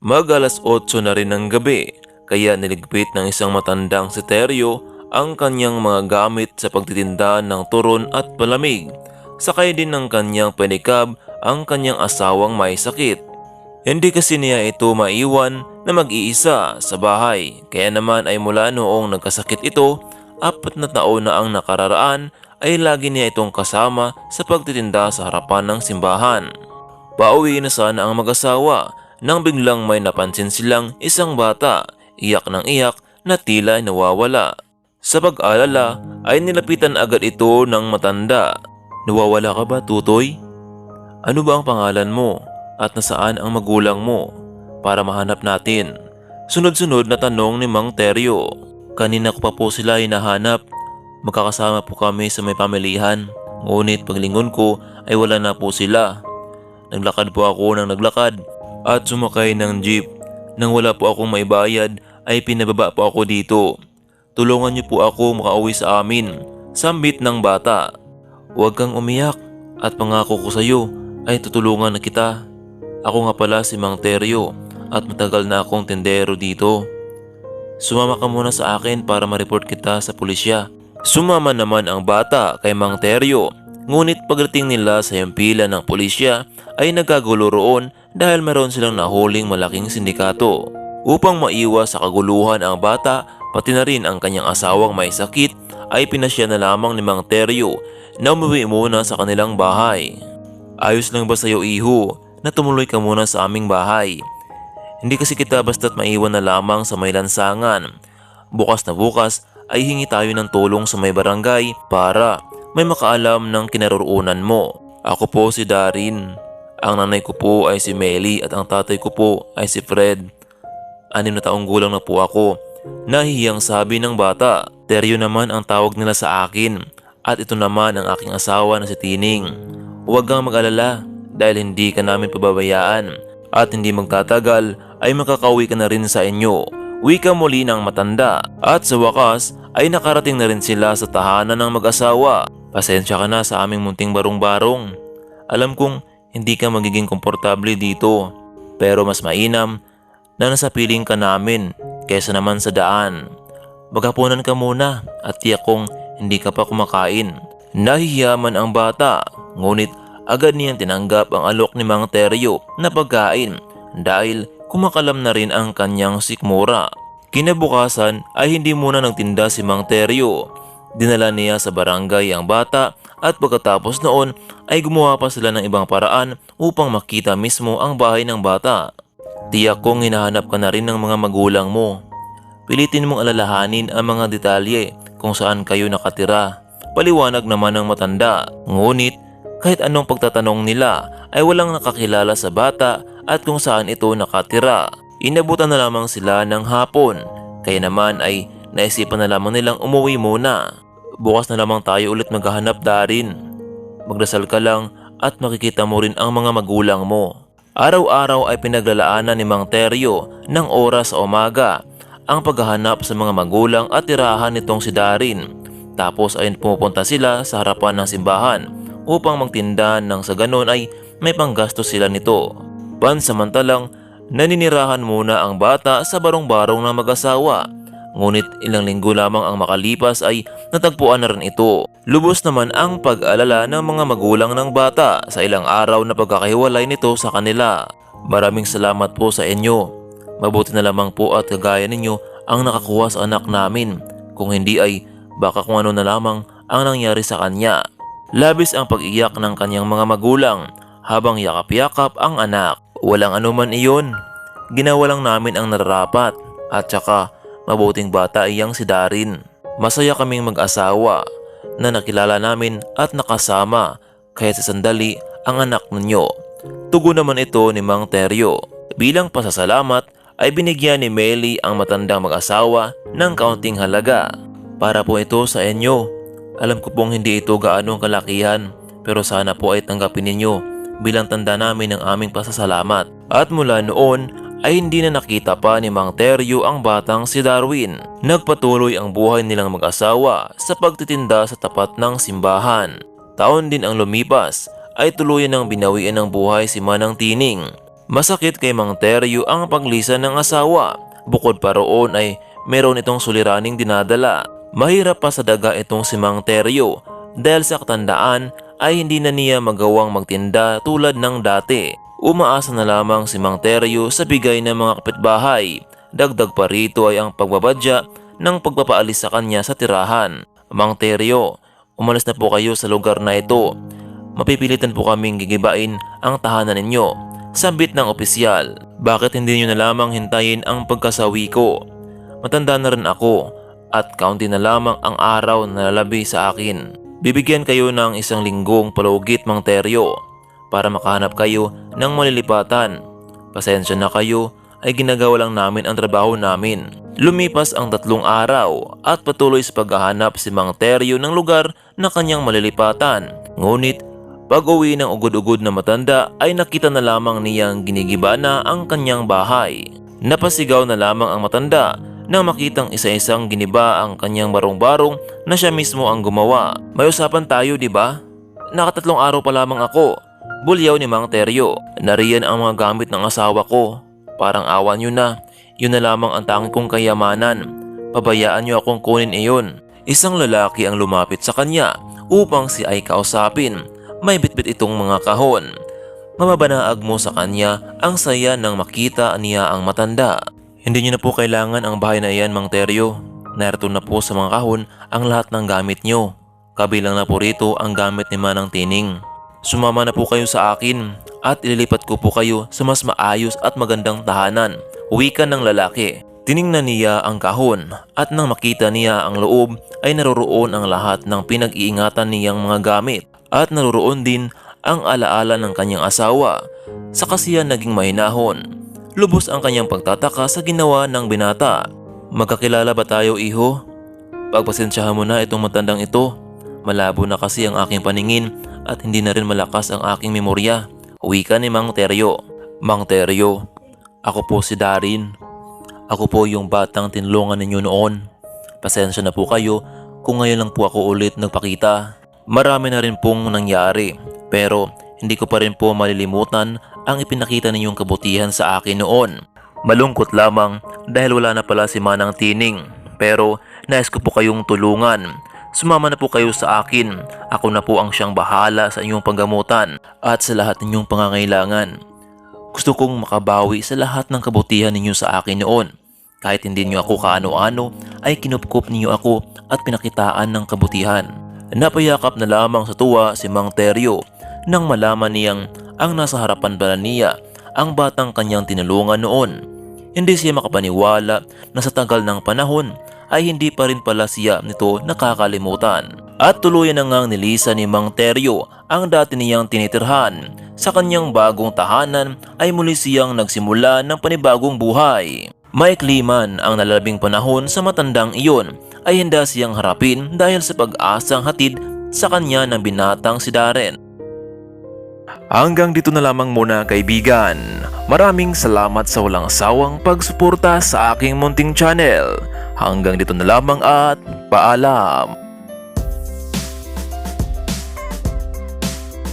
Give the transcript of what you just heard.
Mag-alas 8 na rin ng gabi, kaya niligpit ng isang matandang si Teryo ang kanyang mga gamit sa pagtitinda ng turon at palamig. Sakay din ng kanyang penikab ang kanyang asawang may sakit. Hindi kasi niya ito maiwan na mag-iisa sa bahay, kaya naman ay mula noong nagkasakit ito, 4 na taon na ang nakararaan, ay lagi niya itong kasama sa pagtitinda sa harapan ng simbahan. Pauwi na sana ang mag-asawa nang biglang may napansin silang isang bata, iyak ng iyak na tila nawawala. Sa pag-alala ay nilapitan agad ito ng matanda. "Nawawala ka ba, Tutoy? Ano ba ang pangalan mo at nasaan ang magulang mo para mahanap natin?" Sunod-sunod na tanong ni Mang Teryo. "Kanina ko pa po sila hinahanap. Magkakasama po kami sa may pamilihan. Ngunit paglingon ko ay wala na po sila. Naglakad po ako ng naglakad at sumakay ng jeep. Nang wala po akong maibayad ay pinababa po ako dito. Tulungan niyo po ako makauwi sa amin," sambit ng bata. "Huwag kang umiyak at pangako ko sa iyo ay tutulungan na kita. Ako nga pala si Mang Teryo at matagal na akong tendero dito. Sumama ka muna sa akin para ma-report kita sa pulisya." Sumama naman ang bata kay Mang Teryo. Ngunit pagdating nila sa hempila ng pulisya ay nagkagulo roon dahil meron silang nahuling malaking sindikato. Upang maiwas sa kaguluhan ang bata, pati na rin ang kanyang asawang may sakit, ay pinasya na lamang ni Mang Teryo na umuwi muna sa kanilang bahay. "Ayos lang ba sa'yo, iho, na tumuloy ka muna sa aming bahay? Hindi kasi kita basta't maiwan na lamang sa may lansangan. Bukas na bukas ay hingi tayo ng tulong sa may barangay para may makaalam ng kinaroroonan mo. Ako po si Darin. Ang nanay ko po ay si Meli at ang tatay ko po ay si Fred. 6 na taong gulang na po ako." Nahihiyang sabi ng bata. "Teryo naman ang tawag nila sa akin at ito naman ang aking asawa na si Tining. Huwag kang mag-alala dahil hindi ka namin pababayaan at hindi magtatagal ay makakauwi ka na rin sa inyo," wika muli ng matanda. At sa wakas ay nakarating na rin sila sa tahanan ng mag-asawa. "Pasensya ka na sa aming munting barong-barong. Alam kong hindi ka magiging komportable dito, pero mas mainam na nasa piling ka namin kaysa naman sa daan. Maghapunan ka muna at tiyak kong hindi ka pa kumakain." Nahihiyaman ang bata, ngunit agad niyang tinanggap ang alok ni Mang Teryo na pagkain dahil kumakalam na rin ang kanyang sikmura. Kinabukasan ay hindi muna nagtinda si Mang Teryo. Dinala niya sa barangay ang bata at pagkatapos noon ay gumawa pa sila ng ibang paraan upang makita mismo ang bahay ng bata. "Tiyak kong hinahanap ka na rin ng mga magulang mo. Pilitin mong alalahanin ang mga detalye kung saan kayo nakatira," paliwanag naman ng matanda. Ngunit kahit anong pagtatanong nila ay walang nakakilala sa bata at kung saan ito nakatira. Inabutan na lamang sila ng hapon, kaya naman ay naisipan na lamang nilang umuwi muna. "Bukas na lamang tayo ulit maghahanap, Darin. Magdasal ka lang at makikita mo rin ang mga magulang mo." Araw-araw ay pinaglalaanan ni Mang Teryo ng oras sa umaga ang paghahanap sa mga magulang at tirahan nitong si Darin. Tapos ay pumupunta sila sa harapan ng simbahan upang magtinda nang sa ganon ay may panggastos sila nito. Pansamantalang naninirahan muna ang bata sa barong-barong ng mag-asawa. Ngunit ilang linggo lamang ang makalipas ay natagpuan na rin ito. Lubos naman ang pag-alala ng mga magulang ng bata sa ilang araw na pagkakahiwalay nito sa kanila. "Maraming salamat po sa inyo. Mabuti na lamang po at kagaya ninyo ang nakakuha sa anak namin. Kung hindi ay baka kung ano na lamang ang nangyari sa kanya." Labis ang pag-iyak ng kanyang mga magulang habang yakap-yakap ang anak. "Walang anuman iyon. Ginawa lang namin ang nararapat at saka mabuting bata iyang si Darin. Masaya kaming mag-asawa na nakilala namin at nakasama kahit sa sandali ang anak ninyo." Tugon naman ito ni Mang Teryo. Bilang pasasalamat ay binigyan ni Meli ang matandang mag-asawa ng kaunting halaga. "Para po ito sa inyo. Alam ko pong hindi ito gaanong kalakihan, pero sana po ay tanggapin ninyo bilang tanda namin ng aming pasasalamat." At mula noon ay hindi na nakita pa ni Mang Teryo ang batang si Darwin. Nagpatuloy ang buhay nilang mag-asawa sa pagtitinda sa tapat ng simbahan. Taon din ang lumipas ay tuluyan ng binawian ng buhay si Manang Tining. Masakit kay Mang Teryo ang paglisan ng asawa. Bukod pa roon ay meron itong suliraning dinadala. Mahirap pa sa daga itong si Mang Teryo dahil sa katandaan ay hindi na niya magawang magtinda tulad ng dati. Umaasa na lamang si Mang Teryo sa bigay ng mga kapitbahay. Dagdag pa rito ay ang pagbabadya ng pagpapaalis sa kanya sa tirahan. Mang Teryo, umalis na po kayo sa lugar na ito. Mapipilitan po kaming gigibain ang tahanan ninyo. Sambit ng opisyal. Bakit hindi nyo na lamang hintayin ang pagkasawi ko? Matanda na rin ako at kaunti na lamang ang araw na lalabi sa akin. Bibigyan kayo ng 1 linggong palugit, Mang Teryo, para makahanap kayo ng malilipatan. Pasensya na kayo, ay ginagawa lang namin ang trabaho namin. Lumipas ang 3 araw at patuloy sa paghahanap si Mang Teryo ng lugar na kanyang malilipatan. Ngunit pag-uwi ng ugod-ugod na matanda ay nakita na lamang niyang ginigiba na ang kanyang bahay. Napasigaw na lamang ang matanda nang makitang isa-isang giniba ang kanyang barong-barong na siya mismo ang gumawa. May usapan tayo, di ba? Naka3 araw pa lamang ako. Bulyaw ni Mang Teryo. Nariyan ang mga gamit ng asawa ko. Parang awa nyo na. Yun na lamang ang tanging kong kayamanan. Pabayaan nyo akong kunin iyon. Isang lalaki ang lumapit sa kanya upang si ay kausapin. May bitbit itong mga kahon. Mamabanaag mo sa kanya ang saya nang makita niya ang matanda. Hindi nyo na po kailangan ang bahay na iyan, Mang Teryo. Narito na po sa mga kahon ang lahat ng gamit nyo. Kabilang na po rito ang gamit ni Manang Tining. Sumama na po kayo sa akin at ililipat ko po kayo sa mas maayos at magandang tahanan. Wika ng lalaki. Tiningnan niya ang kahon at nang makita niya ang loob ay naroroon ang lahat ng pinag-iingatan niyang mga gamit at naroroon din ang alaala ng kanyang asawa. Sa kasiyan naging mahinahon. Lubos ang kanyang pagtataka sa ginawa ng binata. Magkakilala ba tayo, iho? Pagpasensyahan mo na itong matandang ito. Malabo na kasi ang aking paningin at hindi na rin malakas ang aking memorya. Wika ni Mang Teryo. Mang Teryo, ako po si Darin. Ako po yung batang tinulungan ninyo noon. Pasensya na po kayo kung ngayon lang po ako ulit nagpakita. Marami na rin pong nangyari, pero hindi ko pa rin po malilimutan ang ipinakita ninyong kabutihan sa akin noon. Malungkot lamang dahil wala na pala si Manang Tining, pero nais ko po kayong tulungan. Sumama na po kayo sa akin. Ako na po ang siyang bahala sa inyong panggamutan at sa lahat ninyong pangangailangan. Gusto kong makabawi sa lahat ng kabutihan ninyo sa akin noon. Kahit hindi niyo ako kaano-ano, ay kinupkup niyo ako at pinakitaan ng kabutihan. Napayakap na lamang sa tuwa si Mang Teryo nang malaman niyang ang nasa harapan pala niya ang batang kanyang tinulungan noon. Hindi siya makapaniwala na sa tagal ng panahon ay hindi pa rin pala siya nito nakakalimutan. At tuluyan na ngang nilisan ni Mang Teryo ang dati niyang tinitirhan. Sa kanyang bagong tahanan ay muli siyang nagsimula ng panibagong buhay. Maikli man ang nalalabing panahon sa matandang iyon ay handa siyang harapin dahil sa pag-asang hatid sa kanya ng binatang si Darren. Hanggang dito na lamang muna, kaibigan. Maraming salamat sa walang sawang pagsuporta sa aking munting channel. Hanggang dito na lamang at paalam.